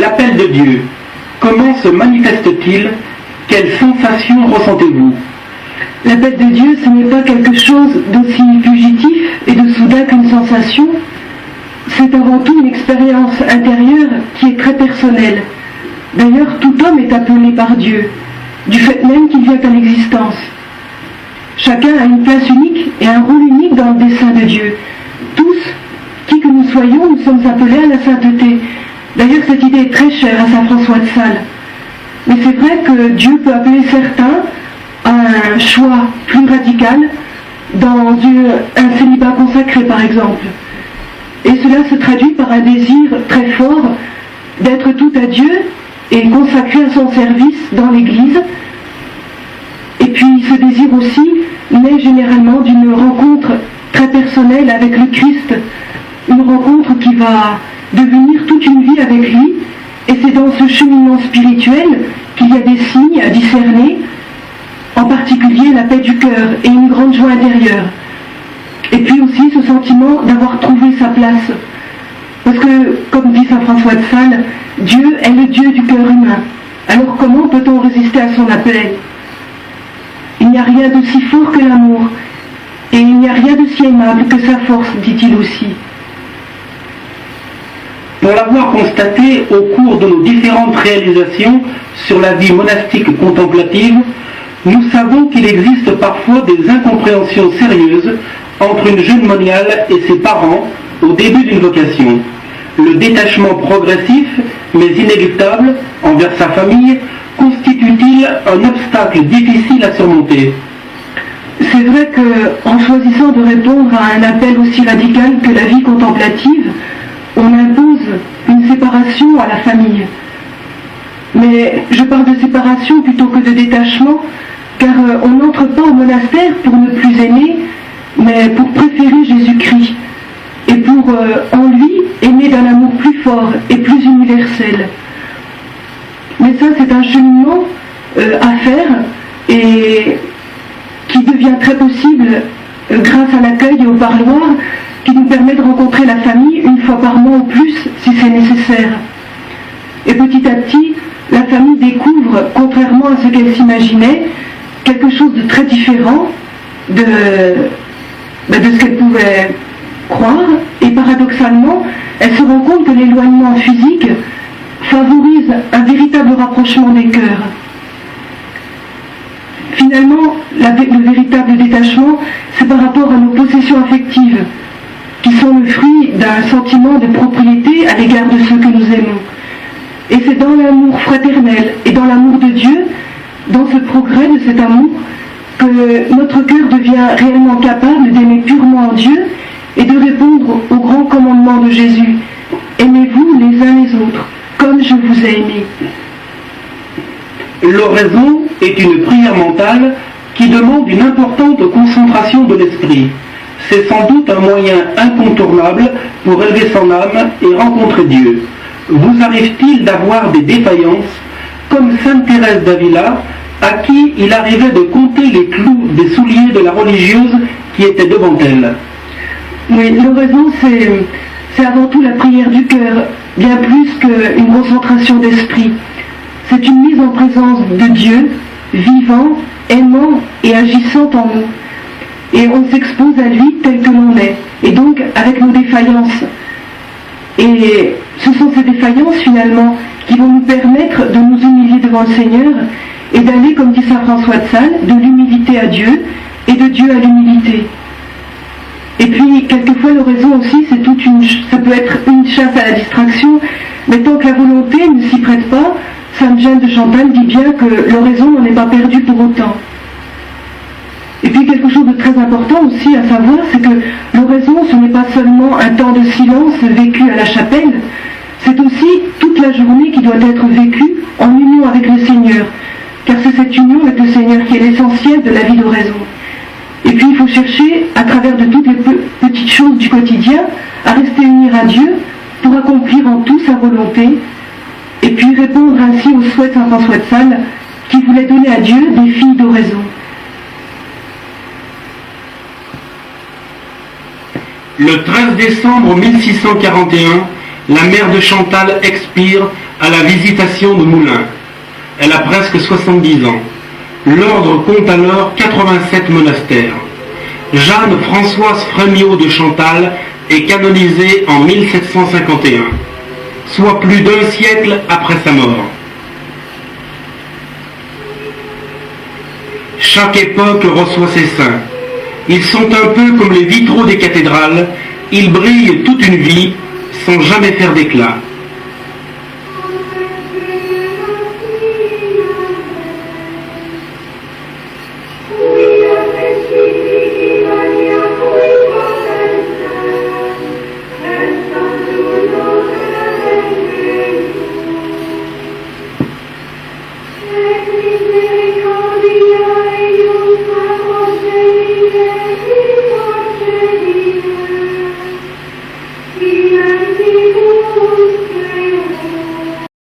L'appel de Dieu, comment se manifeste-t-il? Quelles sensations ressentez-vous? L'appel de Dieu, ce n'est pas quelque chose d'aussi fugitif et de soudain qu'une sensation. C'est avant tout une expérience intérieure qui est très personnelle. D'ailleurs, tout homme est appelé par Dieu, du fait même qu'il vient à l'existence. Chacun a une place unique et un rôle unique dans le dessein de Dieu. Tous, qui que nous soyons, nous sommes appelés à la sainteté. D'ailleurs, cette idée est très chère à saint François de Sales. Mais c'est vrai que Dieu peut appeler certains à un choix plus radical dans un célibat consacré, par exemple. Et cela se traduit par un désir très fort d'être tout à Dieu et consacré à son service dans l'Église. Et puis ce désir aussi naît généralement d'une rencontre très personnelle avec le Christ, une rencontre qui va devenir toute une vie avec lui, et c'est dans ce cheminement spirituel qu'il y a des signes à discerner, en particulier la paix du cœur et une grande joie intérieure. Et puis aussi ce sentiment d'avoir trouvé sa place. Parce que, comme dit saint François de Sales, Dieu est le Dieu du cœur humain. Alors comment peut-on résister à son appel? Il n'y a rien d'aussi fort que l'amour, et il n'y a rien de si aimable que sa force, dit-il aussi. Pour l'avoir constaté au cours de nos différentes réalisations sur la vie monastique contemplative, nous savons qu'il existe parfois des incompréhensions sérieuses entre une jeune moniale et ses parents au début d'une vocation. Le détachement progressif, mais inéluctable, envers sa famille, constitue-t-il un obstacle difficile à surmonter? C'est vrai qu'en choisissant de répondre à un appel aussi radical que la vie contemplative, on impose une séparation à la famille. Mais je parle de séparation plutôt que de détachement, car on n'entre pas au monastère pour ne plus aimer, mais pour préférer Jésus-Christ, et pour, en lui, aimer d'un amour plus fort et plus universel. Mais ça, c'est un cheminement à faire, et qui devient très possible grâce à l'accueil et au parloir, qui nous permet de rencontrer la famille une fois par mois ou plus, si c'est nécessaire. Et petit à petit, la famille découvre, contrairement à ce qu'elle s'imaginait, quelque chose de très différent de ce qu'elle pouvait croire, et paradoxalement, elle se rend compte que l'éloignement physique favorise un véritable rapprochement des cœurs. Finalement, le véritable détachement, c'est par rapport à nos possessions affectives, qui sont le fruit d'un sentiment de propriété à l'égard de ceux que nous aimons. Et c'est dans l'amour fraternel et dans l'amour de Dieu, dans ce progrès de cet amour, que notre cœur devient réellement capable d'aimer purement en Dieu et de répondre au grand commandement de Jésus. Aimez-vous les uns les autres, comme je vous ai aimé. L'oraison est une prière mentale qui demande une importante concentration de l'esprit. C'est sans doute un moyen incontournable pour élever son âme et rencontrer Dieu. Vous arrive-t-il d'avoir des défaillances, comme sainte Thérèse d'Avila, à qui il arrivait de compter les clous des souliers de la religieuse qui était devant elle? Oui, l'oraison, c'est avant tout la prière du cœur, bien plus qu'une concentration d'esprit. C'est une mise en présence de Dieu, vivant, aimant et agissant en nous. Et on s'expose à lui tel que l'on est, et donc avec nos défaillances. Et ce sont ces défaillances finalement qui vont nous permettre de nous humilier devant le Seigneur et d'aller, comme dit saint François de Sales, de l'humilité à Dieu et de Dieu à l'humilité. Et puis quelquefois l'oraison aussi, ça peut être une chasse à la distraction, mais tant que la volonté ne s'y prête pas, sainte Jeanne de Chantal dit bien que l'oraison n'en est pas perdue pour autant. Et puis quelque chose de très important aussi à savoir, c'est que l'oraison, ce n'est pas seulement un temps de silence vécu à la chapelle, c'est aussi toute la journée qui doit être vécue en union avec le Seigneur, car c'est cette union avec le Seigneur qui est l'essentiel de la vie d'oraison. Et puis il faut chercher, à travers de toutes les petites choses du quotidien, à rester unis à Dieu pour accomplir en tout sa volonté, et puis répondre ainsi au souhait de saint François de Sales, qui voulait donner à Dieu des filles d'oraison. Le 13 décembre 1641, la mère de Chantal expire à la Visitation de Moulins. Elle a presque 70 ans. L'ordre compte alors 87 monastères. Jeanne Françoise Frémiot de Chantal est canonisée en 1751, soit plus d'un siècle après sa mort. Chaque époque reçoit ses saints. Ils sont un peu comme les vitraux des cathédrales, ils brillent toute une vie sans jamais faire d'éclat.